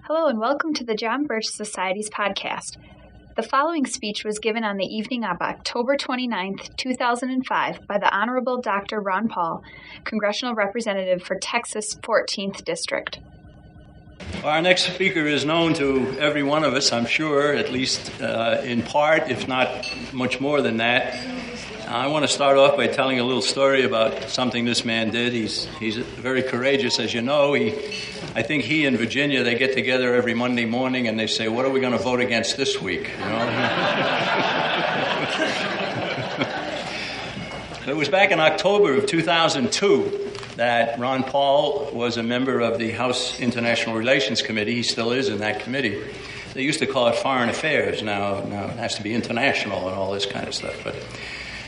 Hello and welcome to the John Birch Society's podcast. The following speech was given on the evening of October 29th, 2005 by the Honorable Dr. Ron Paul, Congressional Representative for Texas 14th District. Our next speaker is known to every one of us, I'm sure, at least in part, if not much more than that. I want to start off by telling a little story about something this man did. He's very courageous, as you know. I think he and Virginia, they get together every Monday morning and they say, what are we going to vote against this week? You know? It was back in October of 2002 that Ron Paul was a member of the House International Relations Committee. He still is in that committee. They used to call it Foreign Affairs. Now it has to be international and all this kind of stuff.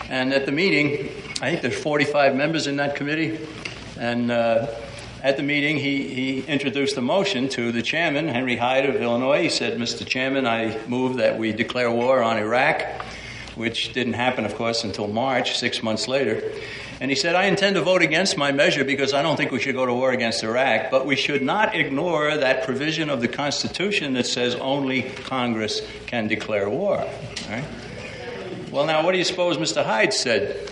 And at the meeting, I think there's 45 members in that committee, and at the meeting, he introduced the motion to the chairman, Henry Hyde of Illinois. He said, Mr. Chairman, I move that we declare war on Iraq, which didn't happen, of course, until March, 6 months later. And he said, I intend to vote against my measure because I don't think we should go to war against Iraq, but we should not ignore that provision of the Constitution that says only Congress can declare war. All right? Well, now, what do you suppose Mr. Hyde said?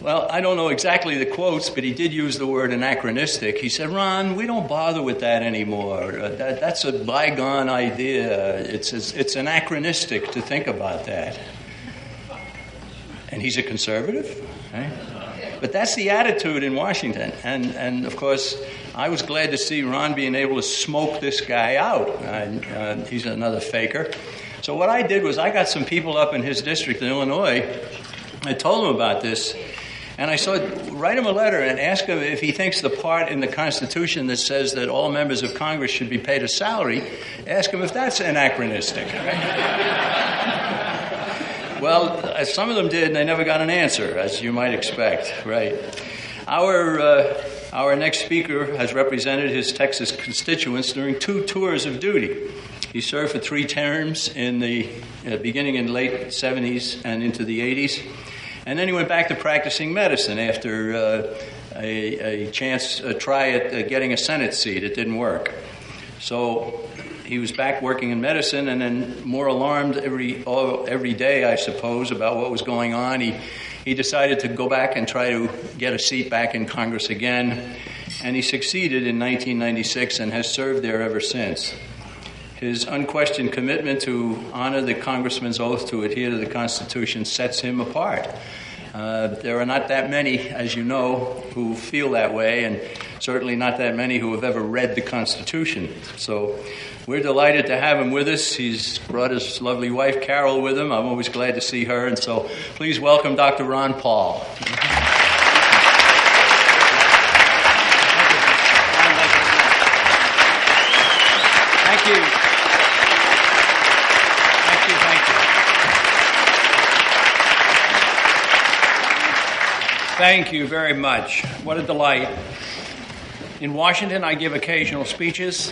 Well, I don't know exactly the quotes, but he did use the word anachronistic. He said, Ron, we don't bother with that anymore. That's a bygone idea. It's anachronistic to think about that. And he's a conservative, right? But that's the attitude in Washington. And of course, I was glad to see Ron being able to smoke this guy out. He's another faker. So what I did was I got some people up in his district in Illinois. I told them about this. And I said, write him a letter and ask him if he thinks the part in the Constitution that says that all members of Congress should be paid a salary, ask him if that's anachronistic. Well, some of them did, and they never got an answer, as you might expect, right? Our next speaker has represented his Texas constituents during 2 tours of duty. He served for 3 terms in the beginning in the late 70s and into the 80s. And then he went back to practicing medicine after a try at getting a Senate seat. It didn't work. So he was back working in medicine, and then more alarmed every day, I suppose, about what was going on. He decided to go back and try to get a seat back in Congress again. And he succeeded in 1996 and has served there ever since. His unquestioned commitment to honor the congressman's oath to adhere to the Constitution sets him apart. There are not that many, as you know, who feel that way, and certainly not that many who have ever read the Constitution. So we're delighted to have him with us. He's brought his lovely wife, Carol, with him. I'm always glad to see her. And so please welcome Dr. Ron Paul. Thank you. Thank you very much. What a delight. In Washington, I give occasional speeches,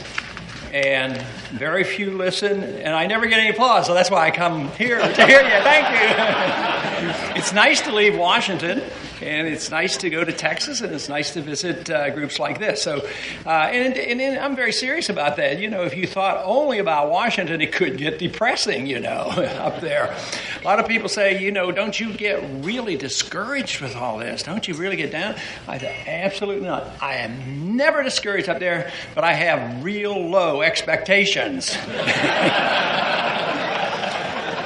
and very few listen, and I never get any applause, so that's why I come here to hear you. Thank you. It's nice to leave Washington, and it's nice to go to Texas, and it's nice to visit groups like this. So, and I'm very serious about that. You know, if you thought only about Washington, it could get depressing, you know, up there. A lot of people say, you know, don't you get really discouraged with all this? Don't you really get down? I said, absolutely not. I am never discouraged up there, but I have real low expectations.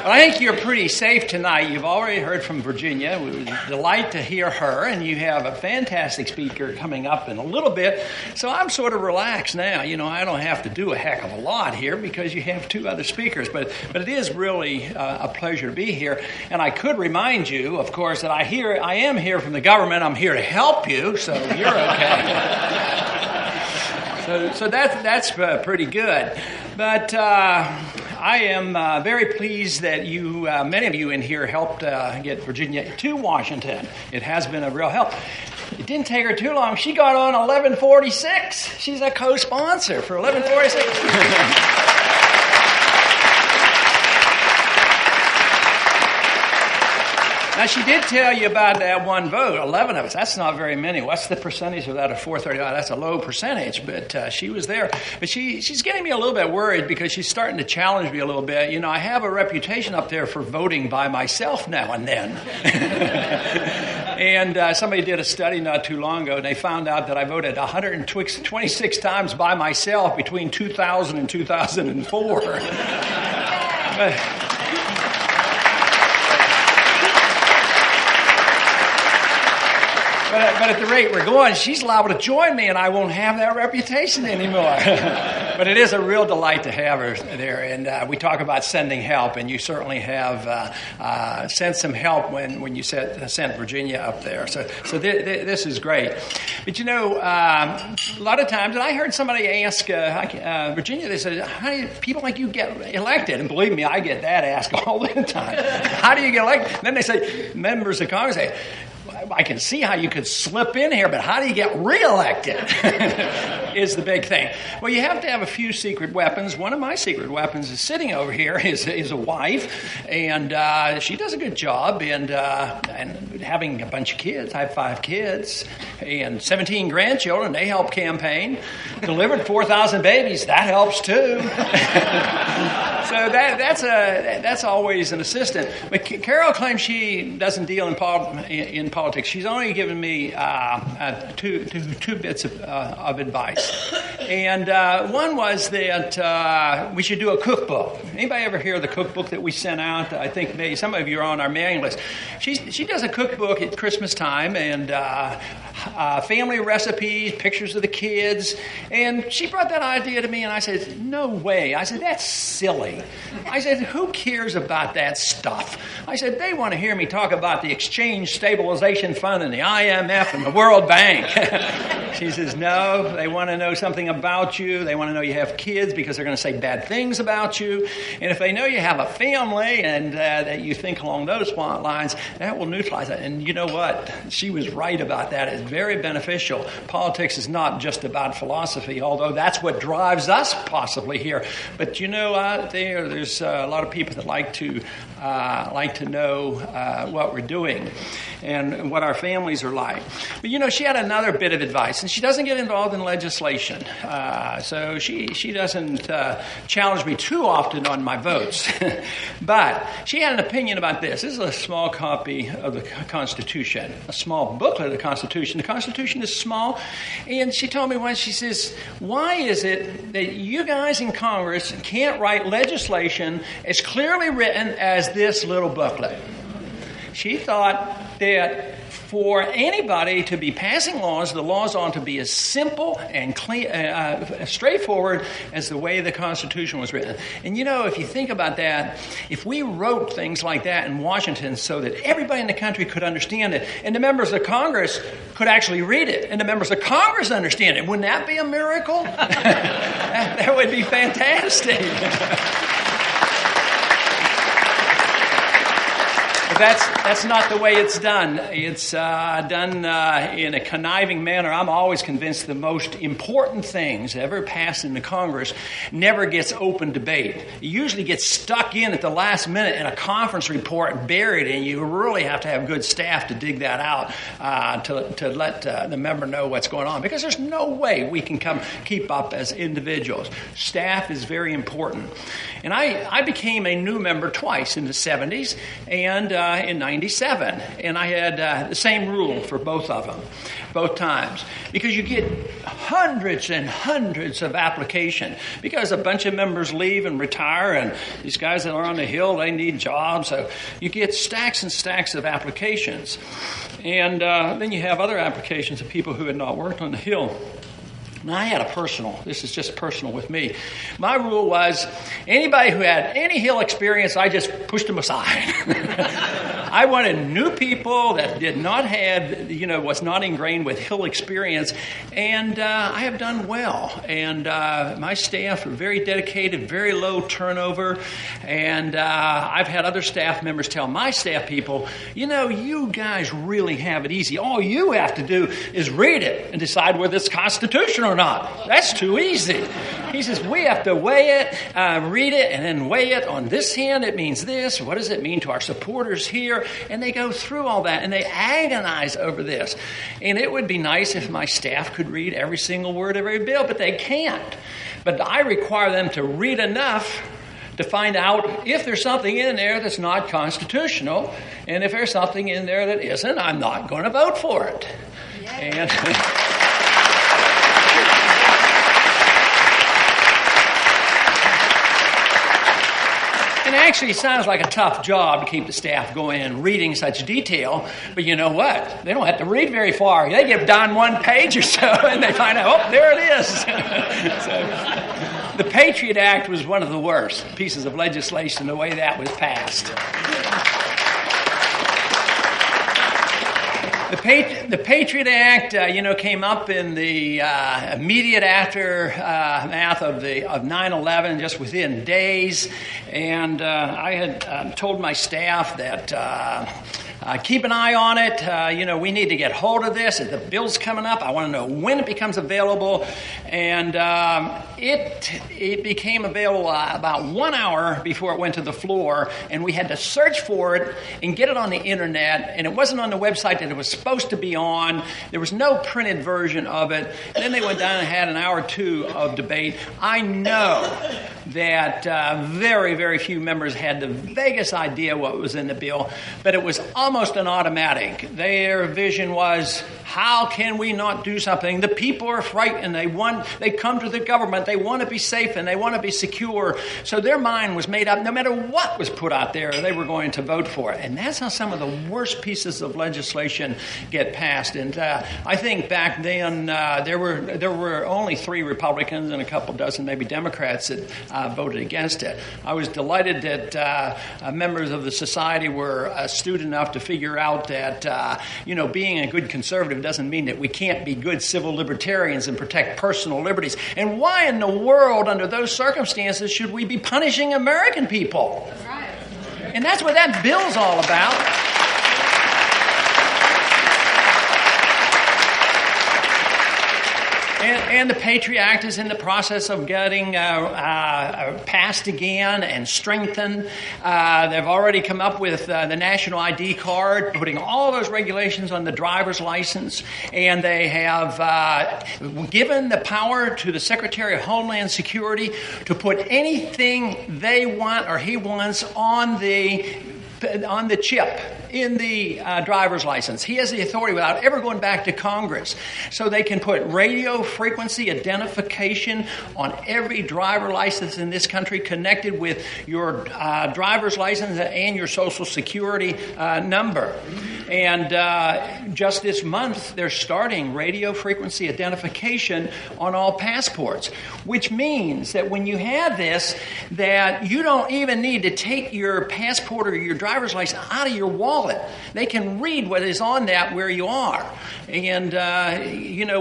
I think you're pretty safe tonight. You've already heard from Virginia. It was a delight to hear her, and you have a fantastic speaker coming up in a little bit. So I'm sort of relaxed now. You know, I don't have to do a heck of a lot here because you have 2 other speakers. But it is really a pleasure to be here. And I could remind you, of course, that I am here from the government. I'm here to help you, so you're okay. So that's pretty good. But I am very pleased that many of you in here helped get Virginia to Washington. It has been a real help. It didn't take her too long. She got on 1146. She's a co-sponsor for 1146. Now, she did tell you about that one vote, 11 of us. That's not very many. What's the percentage of that of 435? That's a low percentage, but she was there. But she's getting me a little bit worried because she's starting to challenge me a little bit. You know, I have a reputation up there for voting by myself now and then. And somebody did a study not too long ago, and they found out that I voted 126 times by myself between 2000 and 2004. But at the rate we're going, she's liable to join me, and I won't have that reputation anymore. But it is a real delight to have her there. And we talk about sending help, and you certainly have sent some help when you sent Virginia up there. So this is great. But, you know, a lot of times, and I heard somebody ask Virginia, they said, how do people like you get elected? And believe me, I get that asked all the time. How do you get elected? And then they say, members of Congress say, I can see how you could slip in here, but how do you get reelected is the big thing. Well, you have to have a few secret weapons. One of my secret weapons is sitting over here is a wife, and she does a good job, and having a bunch of kids. I have 5 kids and 17 grandchildren. They help campaign. Delivered 4,000 babies. That helps too. So that's always an assistant. But Carol claims she doesn't deal in politics. She's only given me two bits of advice. And one was that we should do a cookbook. Anybody ever hear of the cookbook that we sent out? I think maybe some of you are on our mailing list. She does a cookbook at Christmas time, and family recipes, pictures of the kids. And she brought that idea to me, and I said, no way. I said, that's silly. I said, who cares about that stuff? I said, they want to hear me talk about the Exchange Stabilization Fund and the IMF and the World Bank. She says, no, they want to know something about you. They want to know you have kids because they're going to say bad things about you. And if they know you have a family and that you think along those lines, that will neutralize it. And you know what? She was right about that. It's very beneficial. Politics is not just about philosophy, although that's what drives us possibly here. But you know, there's a lot of people that like to know what we're doing and what our families are like. But you know, she had another bit of advice, and she doesn't get involved in legislation. So she doesn't challenge me too often on my votes. But she had an opinion about this. This is a small copy of the Constitution, a small booklet of the Constitution. The Constitution is small, and she told me once, she says, why is it that you guys in Congress can't write legislation as clearly written as this little booklet? She thought that for anybody to be passing laws, the laws ought to be as simple and clean, straightforward as the way the Constitution was written. And you know, if you think about that, if we wrote things like that in Washington so that everybody in the country could understand it, and the members of Congress could actually read it, and the members of Congress understand it, wouldn't that be a miracle? That would be fantastic. That's not the way it's done. It's done in a conniving manner. I'm always convinced the most important things ever passed in the Congress never gets open debate. It usually gets stuck in at the last minute in a conference report and buried, and you really have to have good staff to dig that out to let the member know what's going on, because there's no way we can keep up as individuals. Staff is very important. And I became a new member twice, in the 70s and in 97. And I had the same rule for both of them, both times. Because you get hundreds and hundreds of applications. Because a bunch of members leave and retire, and these guys that are on the Hill, they need jobs. So you get stacks and stacks of applications. And then you have other applications of people who had not worked on the Hill. Now, I had this is just personal with me. My rule was anybody who had any Hill experience, I just pushed them aside. I wanted new people that did not have, was not ingrained with Hill experience, and I have done well. And my staff are very dedicated, very low turnover, and I've had other staff members tell my staff people, you guys really have it easy. All you have to do is read it and decide whether it's constitutional not. That's too easy. He says, we have to weigh it, read it, and then weigh it. On this hand, it means this. What does it mean to our supporters here? And they go through all that, and they agonize over this. And it would be nice if my staff could read every single word of every bill, but they can't. But I require them to read enough to find out if there's something in there that's not constitutional, and if there's something in there that isn't, I'm not going to vote for it. And it actually sounds like a tough job to keep the staff going and reading such detail, but you know what? They don't have to read very far. They get down one page or so, and they find out, oh, there it is. So, the Patriot Act was one of the worst pieces of legislation, the way that was passed. The Patriot Act, came up in the immediate aftermath of 9/11, just within days, and I had told my staff that keep an eye on it. We need to get hold of this. The bill's coming up. I want to know when it becomes available, and it became available about 1 hour before it went to the floor, and we had to search for it and get it on the internet, and it wasn't on the website that it was supposed to be on. There was no printed version of it. And then they went down and had an hour or two of debate. I know that very, very few members had the vaguest idea what was in the bill, but it was almost an automatic. Their vision was, how can we not do something? The people are frightened. They come to the government. They want to be safe and they want to be secure. So their mind was made up. No matter what was put out there, they were going to vote for it. And that's how some of the worst pieces of legislation get passed. And I think back then there were only 3 Republicans and a couple dozen maybe Democrats that voted against it. I was delighted that members of the society were astute enough to figure out that being a good conservative doesn't mean that we can't be good civil libertarians and protect personal liberties. And why in the world, under those circumstances, should we be punishing American people? That's right. And that's what that bill's all about. And the Patriot Act is in the process of getting passed again and strengthened. They've already come up with the national ID card, putting all those regulations on the driver's license, and they have given the power to the Secretary of Homeland Security to put anything they want or he wants on the chip in the driver's license. He has the authority without ever going back to Congress. So they can put radio frequency identification on every driver license in this country connected with your driver's license and your Social Security number. And just this month, they're starting radio frequency identification on all passports, which means that when you have this, that you don't even need to take your passport or your driver's license out of your wallet. They can read what is on that where you are. And,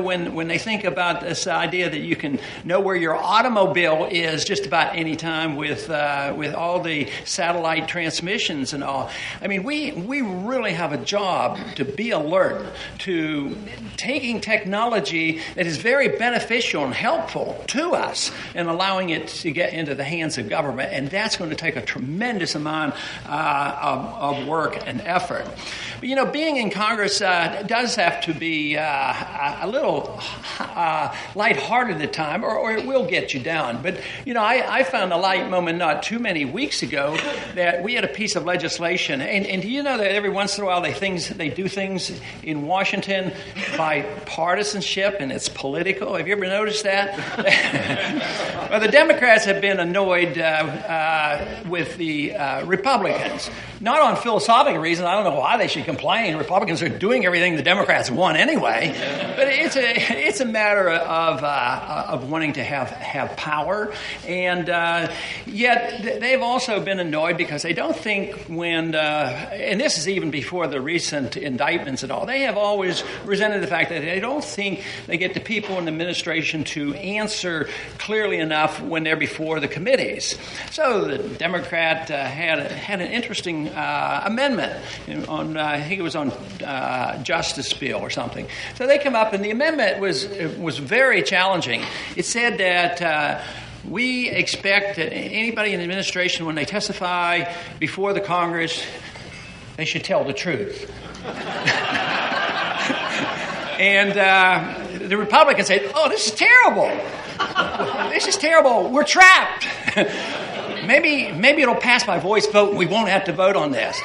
when they think about this idea that you can know where your automobile is just about any time with all the satellite transmissions and all, I mean, we really have a job to be alert to taking technology that is very beneficial and helpful to us and allowing it to get into the hands of government. And that's going to take a tremendous amount of work and effort. But, being in Congress does have to be a little lighthearted at time, or it will get you down. But, I found a light moment not too many weeks ago that we had a piece of legislation. And do you know that every once in a while they do things in Washington by partisanship, and it's political? Have you ever noticed that? Well, the Democrats have been annoyed with the Republicans. Not on philosophical reasons. I don't know why they should complain. Republicans are doing everything the Democrats want anyway. But it's a matter of wanting to have power. And yet they've also been annoyed because they don't think and this is even before the recent indictments and all, they have always resented the fact that they don't think they get the people in the administration to answer clearly enough when they're before the committees. So the Democrat had an interesting amendment I think it was on justice bill or something. So they come up, and the amendment was very challenging. It said that we expect that anybody in the administration, when they testify before the Congress, they should tell the truth. And the Republicans said, "Oh, this is terrible. This is terrible. We're trapped. Maybe it'll pass by voice vote and we won't have to vote on this."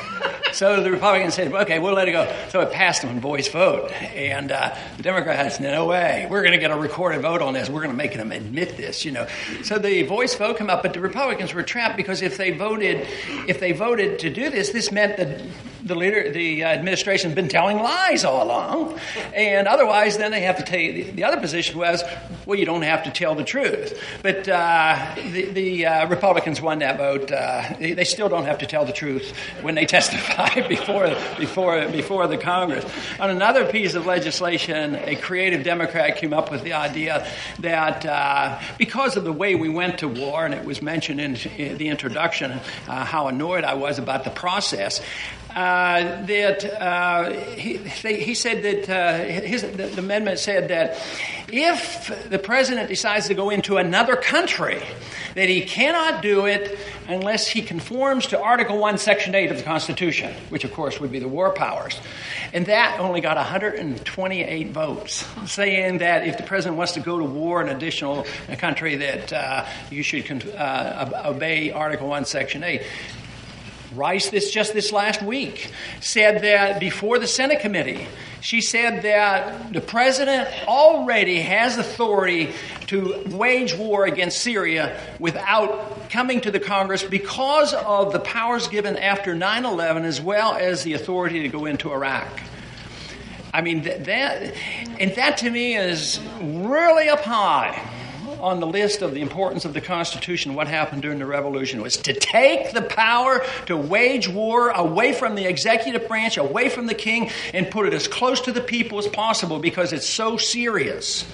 So the Republicans said, "Okay, we'll let it go." So it passed on voice vote. And the Democrats said, "No way. We're going to get a recorded vote on this. We're going to make them admit this, So the voice vote came up, but the Republicans were trapped because if they voted to do this meant that the administration had been telling lies all along. And otherwise, then they have to take, the other position was, well, you don't have to tell the truth. But the Republicans won that vote. They still don't have to tell the truth when they testify before the Congress. On another piece of legislation, a creative Democrat came up with the idea that because of the way we went to war, and it was mentioned in the introduction how annoyed I was about the process, he said that the amendment said that if the president decides to go into another country, that he cannot do it unless he conforms to Article 1, Section 8 of the Constitution, which, of course, would be the war powers. And that only got 128 votes, saying that if the president wants to go to war in an additional country, that you should obey Article 1, Section 8. Rice, just this last week, said that before the Senate committee, she said that the president already has authority to wage war against Syria without coming to the Congress because of the powers given after 9/11 as well as the authority to go into Iraq. I mean, that to me is really up high on the list of the importance of the Constitution. What happened during the Revolution was to take the power to wage war away from the executive branch, away from the king, and put it as close to the people as possible because it's so serious.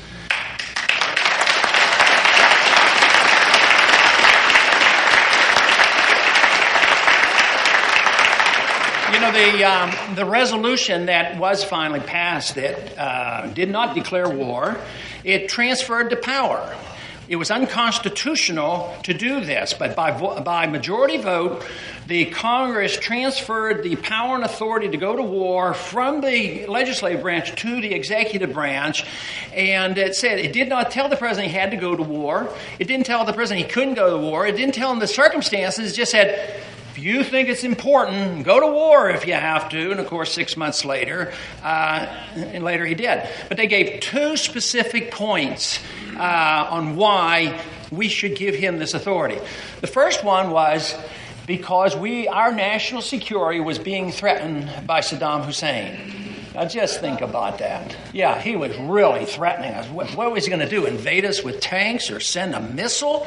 The resolution that was finally passed that did not declare war, it transferred the power. It was unconstitutional to do this, but by majority vote, the Congress transferred the power and authority to go to war from the legislative branch to the executive branch, and it said it did not tell the president he had to go to war. It didn't tell the president he couldn't go to war. It didn't tell him the circumstances. It just said, if you think it's important, go to war if you have to. And, of course, 6 months later, he did. But they gave two specific points on why we should give him this authority. The first one was because our national security was being threatened by Saddam Hussein. Now, just think about that. Yeah, he was really threatening us. What was he going to do, invade us with tanks or send a missile?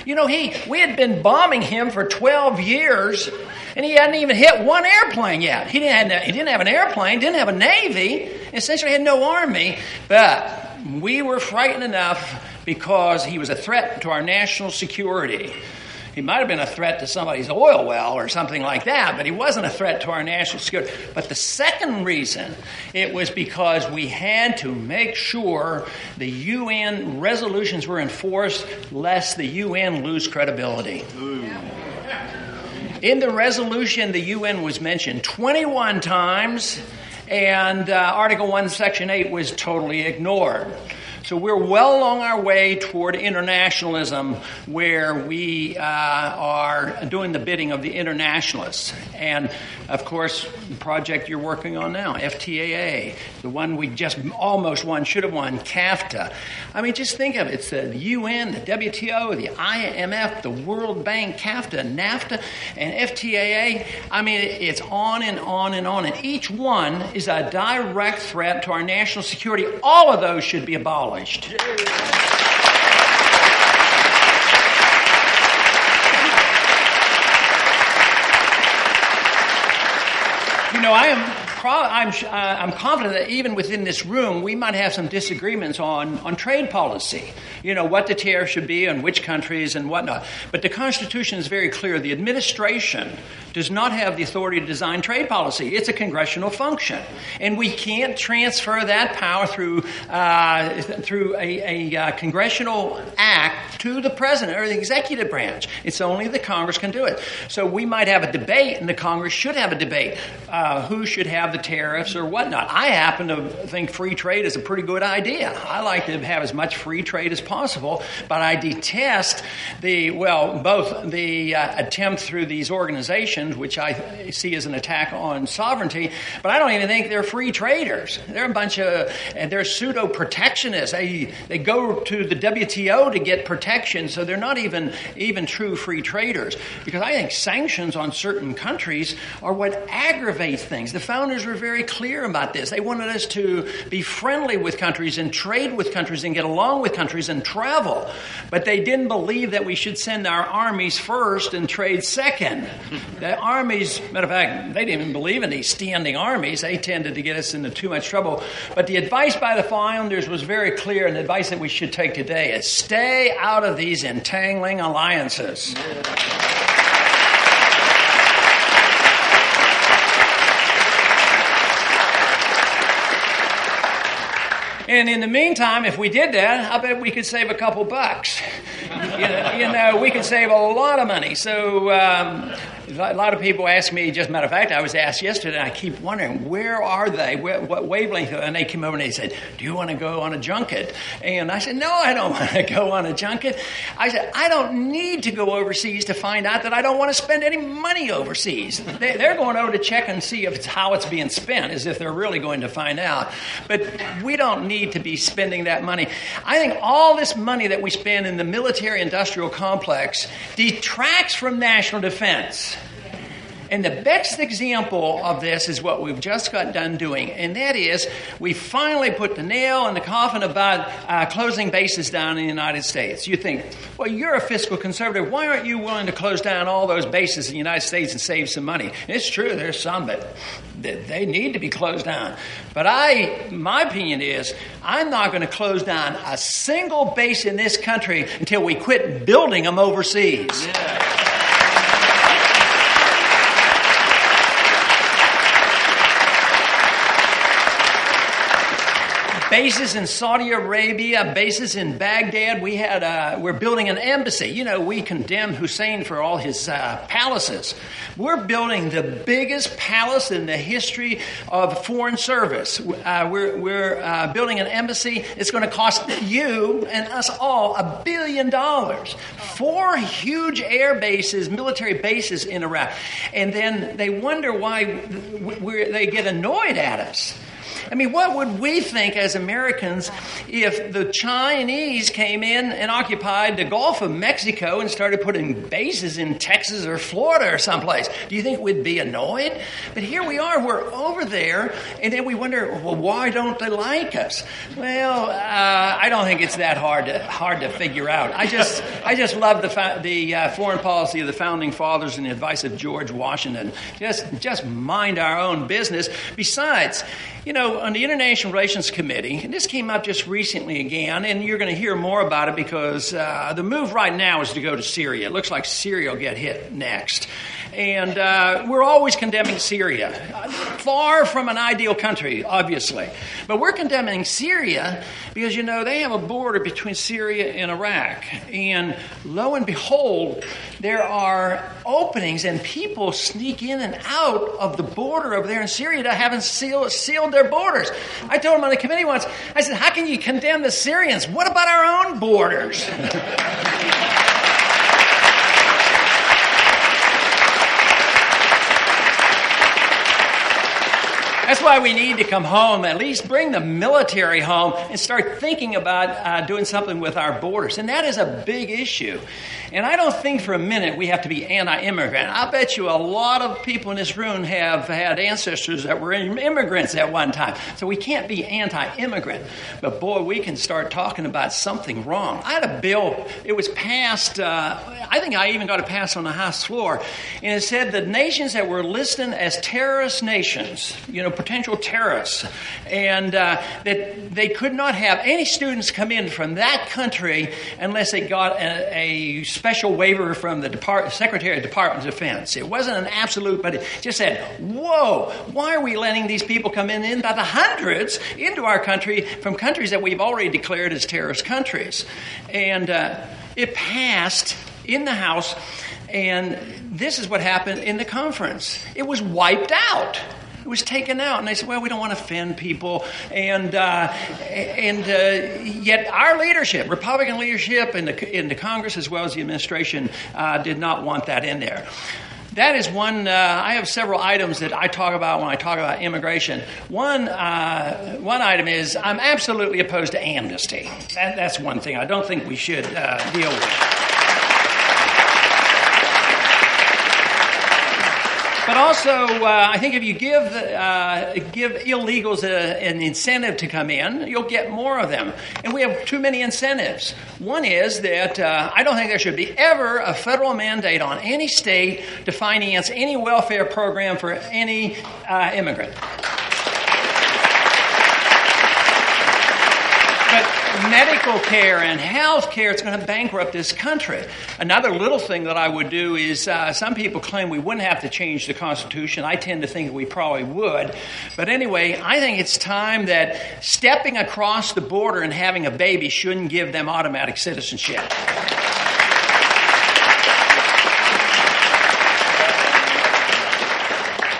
We had been bombing him for 12 years, and he hadn't even hit one airplane yet. He didn't have an airplane, didn't have a navy, essentially had no army, but we were frightened enough because he was a threat to our national security. He might have been a threat to somebody's oil well or something like that, but he wasn't a threat to our national security. But the second reason, it was because we had to make sure the UN resolutions were enforced, lest the UN lose credibility. In the resolution, the UN was mentioned 21 times, and Article 1, Section 8 was totally ignored. So we're well along our way toward internationalism, where we are doing the bidding of the internationalists. And, of course, the project you're working on now, FTAA, the one we just almost won, should have won, CAFTA. I mean, just think of it. It's the UN, the WTO, the IMF, the World Bank, CAFTA, NAFTA, and FTAA. I mean, it's on and on and on. And each one is a direct threat to our national security. All of those should be abolished. I'm confident that even within this room, we might have some disagreements on trade policy. What the tariff should be on which countries and whatnot. But the Constitution is very clear. The administration does not have the authority to design trade policy. It's a congressional function. And we can't transfer that power through a congressional act to the president or the executive branch. It's only the Congress can do it. So we might have a debate, and the Congress should have a debate. Who should have the tariffs or whatnot? I happen to think free trade is a pretty good idea. I like to have as much free trade as possible, but I detest both the attempt through these organizations, which I see as an attack on sovereignty, but I don't even think they're free traders. They're a bunch of, and they're pseudo-protectionists. They go to the WTO to get protection, so they're not even true free traders, because I think sanctions on certain countries are what aggravates things. The founders were very clear about this. They wanted us to be friendly with countries and trade with countries and get along with countries and travel. But they didn't believe that we should send our armies first and trade second. The armies, matter of fact, they didn't even believe in these standing armies. They tended to get us into too much trouble. But the advice by the founders was very clear, and the advice that we should take today is stay out of these entangling alliances. And in the meantime, if we did that, I bet we could save a couple bucks. We could save a lot of money. So a lot of people ask me, just a matter of fact, I was asked yesterday, and I keep wondering, where are they? What wavelength? And they came over and they said, do you want to go on a junket? And I said, no, I don't want to go on a junket. I said, I don't need to go overseas to find out that I don't want to spend any money overseas. They're going over to check and see how it's being spent, as if they're really going to find out. But we don't need to be spending that money. I think all this money that we spend in the military-industrial complex detracts from national defense. And the best example of this is what we've just got done doing, and that is we finally put the nail in the coffin about closing bases down in the United States. You think, well, you're a fiscal conservative. Why aren't you willing to close down all those bases in the United States and save some money? It's true, there's some that they need to be closed down. But my opinion is I'm not going to close down a single base in this country until we quit building them overseas. Yeah. Bases in Saudi Arabia, bases in Baghdad. We're building an embassy. We condemned Hussein for all his palaces. We're building the biggest palace in the history of foreign service. We're building an embassy. It's going to cost you and us all $1 billion. 4 huge air bases, military bases in Iraq. And then they wonder why they get annoyed at us. I mean, what would we think as Americans if the Chinese came in and occupied the Gulf of Mexico and started putting bases in Texas or Florida or someplace? Do you think we'd be annoyed? But here we are, we're over there, and then we wonder, well, why don't they like us? Well, I don't think it's that hard to figure out. I just love the foreign policy of the Founding Fathers and the advice of George Washington. Just mind our own business. Besides, on the International Relations Committee, and this came up just recently again, and you're going to hear more about it because the move right now is to go to Syria. It looks like Syria will get hit next. And we're always condemning Syria. Far from an ideal country, obviously. But we're condemning Syria because, they have a border between Syria and Iraq. And lo and behold, there are openings and people sneak in and out of the border over there in Syria that haven't sealed their borders. I told them on the committee once, I said, how can you condemn the Syrians? What about our own borders? why we need to come home, at least bring the military home and start thinking about doing something with our borders. And that is a big issue. And I don't think for a minute we have to be anti-immigrant. I bet you a lot of people in this room have had ancestors that were immigrants at one time. So we can't be anti-immigrant. But boy, we can start talking about something wrong. I had a bill, it was passed, I think I even got it passed on the House floor, and it said the nations that were listed as terrorist nations, potential terrorists, and that they could not have any students come in from that country unless they got a special waiver from the Secretary of Department of Defense. It wasn't an absolute, but it just said, whoa, why are we letting these people come in by the hundreds into our country from countries that we've already declared as terrorist countries? And it passed in the House, and this is what happened in the conference. It was wiped out. It was taken out, and they said, well, we don't want to offend people, and yet our leadership, Republican leadership in the Congress as well as the administration, did not want that in there. That is one. I have several items that I talk about when I talk about immigration. One item is I'm absolutely opposed to amnesty. That's one thing I don't think we should deal with. But also, I think if you give illegals an incentive to come in, you'll get more of them. And we have too many incentives. One is that I don't think there should be ever a federal mandate on any state to finance any welfare program for any immigrant. Medical care and health care, it's going to bankrupt this country. Another little thing that I would do is some people claim we wouldn't have to change the Constitution. I tend to think that we probably would. But anyway, I think it's time that stepping across the border and having a baby shouldn't give them automatic citizenship.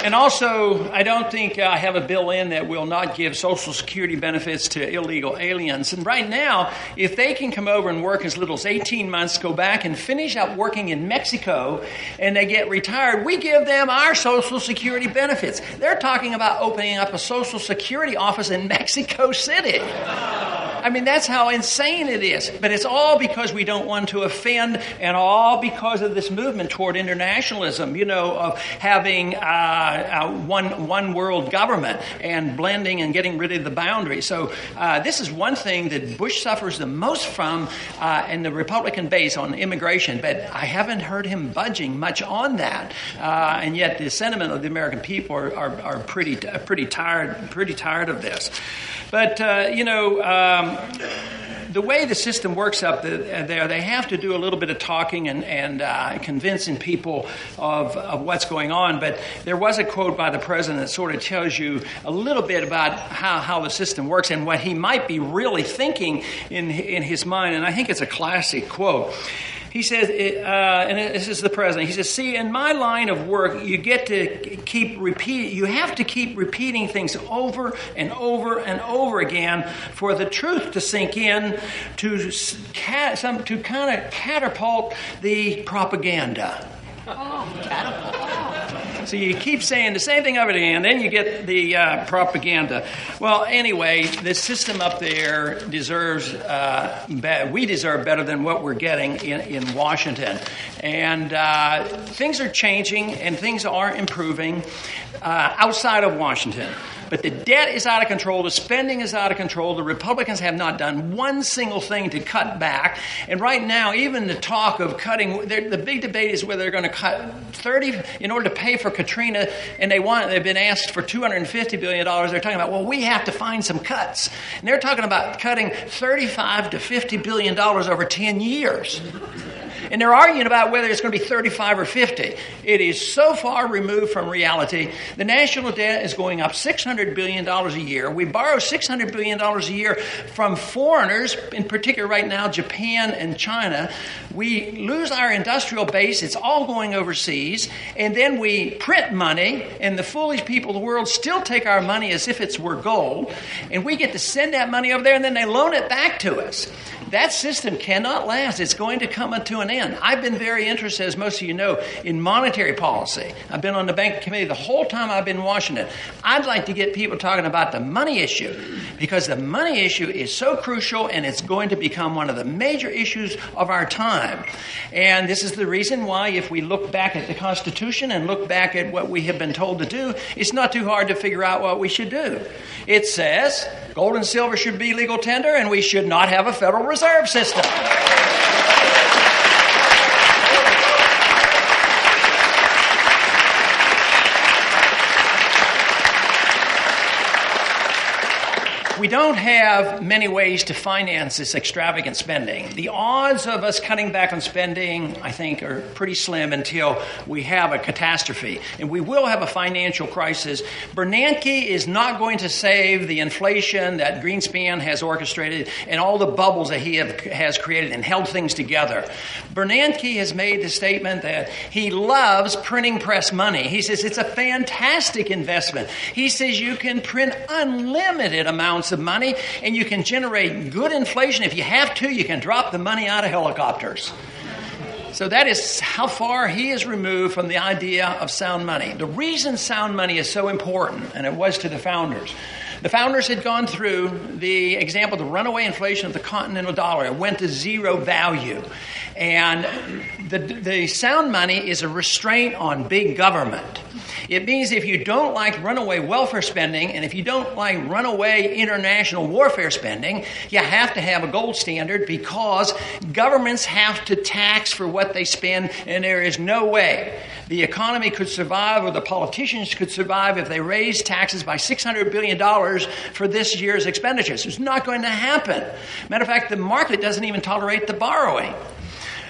And also, I don't think I have a bill in that will not give Social Security benefits to illegal aliens. And right now, if they can come over and work as little as 18 months, go back and finish up working in Mexico, and they get retired, we give them our Social Security benefits. They're talking about opening up a Social Security office in Mexico City. I mean, that's how insane it is. But it's all because we don't want to offend, and all because of this movement toward internationalism, of having one world government and blending and getting rid of the boundaries. So this is one thing that Bush suffers the most from in the Republican base on immigration, but I haven't heard him budging much on that. And yet the sentiment of the American people are pretty tired of this. But, the way the system works up there, they have to do a little bit of talking and convincing people of what's going on. But there was a quote by the president that sort of tells you a little bit about how the system works and what he might be really thinking in his mind. And I think it's a classic quote. He says, and this is the president, he says, see, in my line of work, you have to keep repeating things over and over and over again for the truth to sink in, to kind of catapult the propaganda. Oh, catapult. So you keep saying the same thing over again, and then you get the propaganda. Well, anyway, the system up there deserves we deserve better than what we're getting in Washington. And things are changing, and things are improving outside of Washington. But the debt is out of control. The spending is out of control. The Republicans have not done one single thing to cut back. And right now, even the talk of cutting, the big debate is whether they're going to cut 30 in order to pay for Katrina. And they've been asked for $250 billion. They're talking about, well, we have to find some cuts. And they're talking about cutting $35 to $50 billion over 10 years. And they're arguing about whether it's going to be 35 or 50. It is so far removed from reality. The national debt is going up $600 billion a year. We borrow $600 billion a year from foreigners, in particular right now, Japan and China. We lose our industrial base. It's all going overseas. And then we print money, and the foolish people of the world still take our money as if it were gold. And we get to send that money over there, and then they loan it back to us. That system cannot last. It's going to come to an end. I've been very interested, as most of you know, in monetary policy. I've been on the bank committee the whole time I've been in Washington. I'd like to get people talking about the money issue, because the money issue is so crucial, and it's going to become one of the major issues of our time. And this is the reason why, if we look back at the Constitution and look back at what we have been told to do, it's not too hard to figure out what we should do. It says gold and silver should be legal tender, and we should not have a Federal Reserve System. We don't have many ways to finance this extravagant spending. The odds of us cutting back on spending, I think, are pretty slim until we have a catastrophe. And we will have a financial crisis. Bernanke is not going to save the inflation that Greenspan has orchestrated and all the bubbles that he has created and held things together. Bernanke has made the statement that he loves printing press money. He says it's a fantastic investment. He says you can print unlimited amounts of money, and you can generate good inflation. If you have to, you can drop the money out of helicopters. So that is how far he is removed from the idea of sound money. The reason sound money is so important, and it was to the founders, the founders had gone through the example, the runaway inflation of the continental dollar. It went to zero value. And the sound money is a restraint on big government. It means if you don't like runaway welfare spending, and if you don't like runaway international warfare spending, you have to have a gold standard, because governments have to tax for what they spend, and there is no way the economy could survive, or the politicians could survive, if they raised taxes by $600 billion for this year's expenditures. It's not going to happen. Matter of fact, the market doesn't even tolerate the borrowing.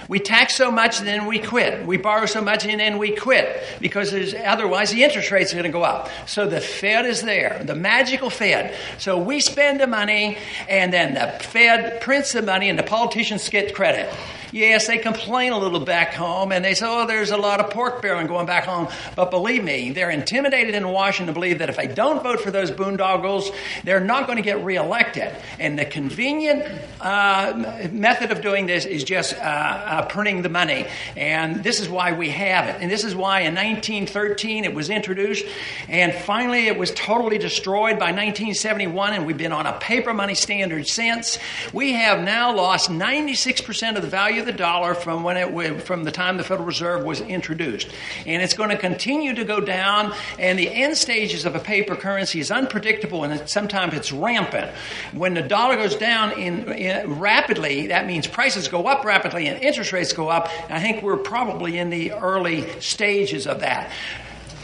We tax so much and then we quit. We borrow so much and then we quit, because otherwise the interest rates are going to go up. So the Fed is there, the magical Fed. So we spend the money, and then the Fed prints the money, and the politicians get credit. Yes, they complain a little back home, and they say, oh, there's a lot of pork barreling going back home. But believe me, they're intimidated in Washington to believe that if they don't vote for those boondoggles, they're not going to get reelected. And the convenient method of doing this is just printing the money. And this is why we have it. And this is why in 1913 it was introduced, and finally it was totally destroyed by 1971, and we've been on a paper money standard since. We have now lost 96% of the value of the dollar from the time the Federal Reserve was introduced. And it's going to continue to go down, and the end stages of a paper currency is unpredictable, and sometimes it's rampant. When the dollar goes down rapidly, that means prices go up rapidly and interest rates go up. And I think we're probably in the early stages of that.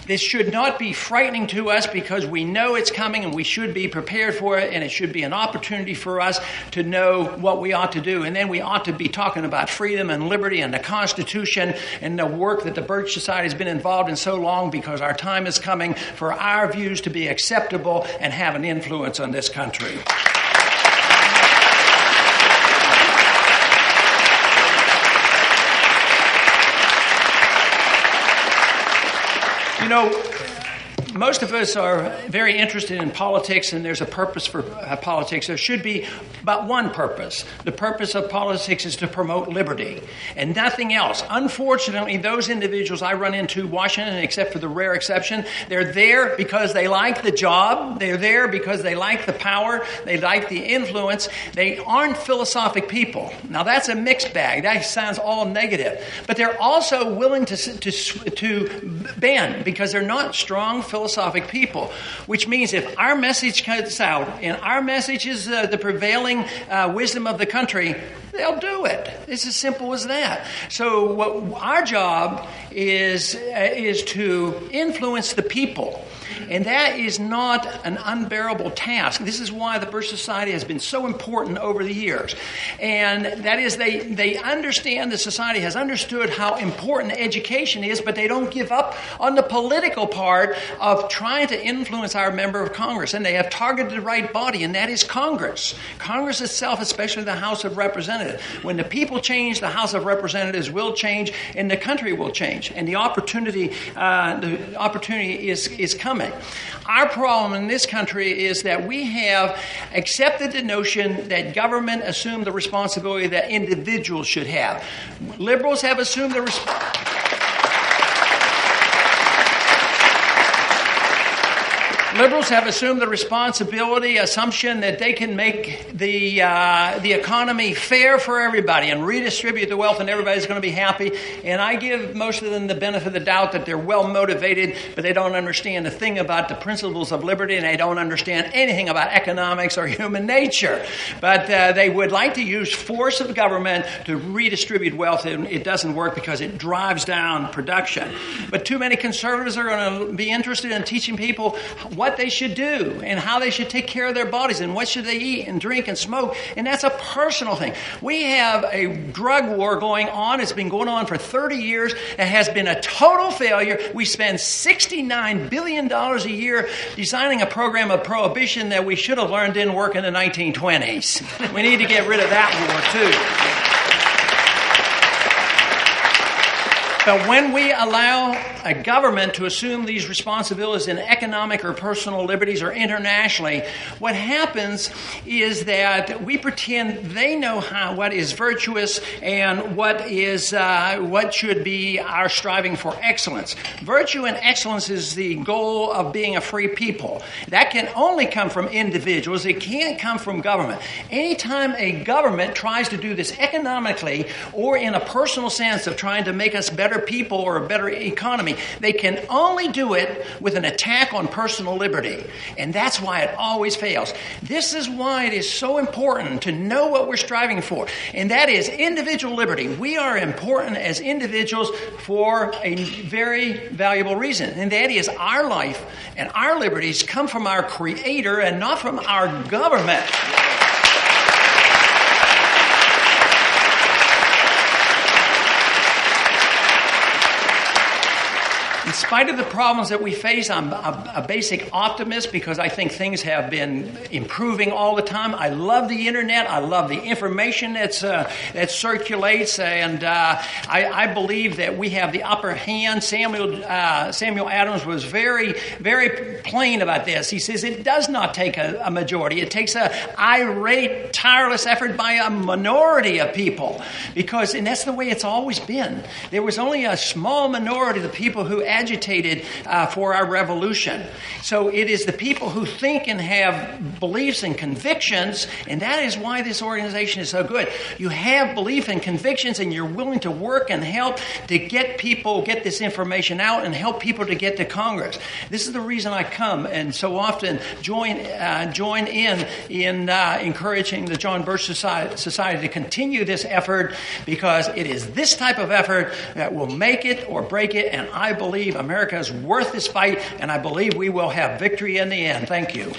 This should not be frightening to us, because we know it's coming and we should be prepared for it, and it should be an opportunity for us to know what we ought to do. And then we ought to be talking about freedom and liberty and the Constitution and the work that the Birch Society has been involved in so long, because our time is coming for our views to be acceptable and have an influence on this country. You know, most of us are very interested in politics, and there's a purpose for politics. There should be but one purpose. The purpose of politics is to promote liberty and nothing else. Unfortunately, those individuals I run into Washington, except for the rare exception, they're there because they like the job. They're there because they like the power. They like the influence. They aren't philosophic people. Now, that's a mixed bag. That sounds all negative. But they're also willing to bend, because they're not strong philosophic people, which means if our message cuts out and our message is the prevailing wisdom of the country, they'll do it. It's as simple as that. So our job is to influence the people. And that is not an unbearable task. This is why the Birch Society has been so important over the years. And that is, they understand, the society has understood how important education is, but they don't give up on the political part of trying to influence our member of Congress. And they have targeted the right body, and that is Congress. Congress itself, especially the House of Representatives. Representatives. When the people change, the House of Representatives will change, and the country will change. And the opportunity is coming. Our problem in this country is that we have accepted the notion that government assumed the responsibility that individuals should have. Liberals have assumed the responsibility, assumption that they can make the economy fair for everybody and redistribute the wealth and everybody's going to be happy. And I give most of them the benefit of the doubt that they're well motivated, but they don't understand a thing about the principles of liberty, and they don't understand anything about economics or human nature. But they would like to use force of government to redistribute wealth, and it doesn't work because it drives down production. But too many conservatives are going to be interested in teaching people what they should do and how they should take care of their bodies and what should they eat and drink and smoke. And that's a personal thing. We have a drug war going on. It's been going on for 30 years. It has been a total failure. We spend $69 billion a year designing a program of prohibition that we should have learned didn't work in the 1920s. We need to get rid of that war too. But when we allow a government to assume these responsibilities in economic or personal liberties or internationally, what happens is that we pretend they know what is virtuous and what should be our striving for excellence. Virtue and excellence is the goal of being a free people. That can only come from individuals. It can't come from government. Anytime a government tries to do this economically or in a personal sense of trying to make us better people or a better economy, they can only do it with an attack on personal liberty. And that's why it always fails. This is why it is so important to know what we're striving for, and that is individual liberty. We are important as individuals for a very valuable reason, and that is our life and our liberties come from our Creator and not from our government. In spite of the problems that we face, I'm a basic optimist because I think things have been improving all the time. I love the internet. I love the information that circulates, and I believe that we have the upper hand. Samuel Adams was very, very plain about this. He says it does not take a majority. It takes an irate, tireless effort by a minority of people, and that's the way it's always been. There was only a small minority of the people who agitated for our revolution. So it is the people who think and have beliefs and convictions, and that is why this organization is so good. You have belief and convictions, and you're willing to work and help to get this information out and help people to get to Congress. This is the reason I come and so often join in encouraging the John Birch Society to continue this effort, because it is this type of effort that will make it or break it, and I believe America is worth this fight, and I believe we will have victory in the end. Thank you.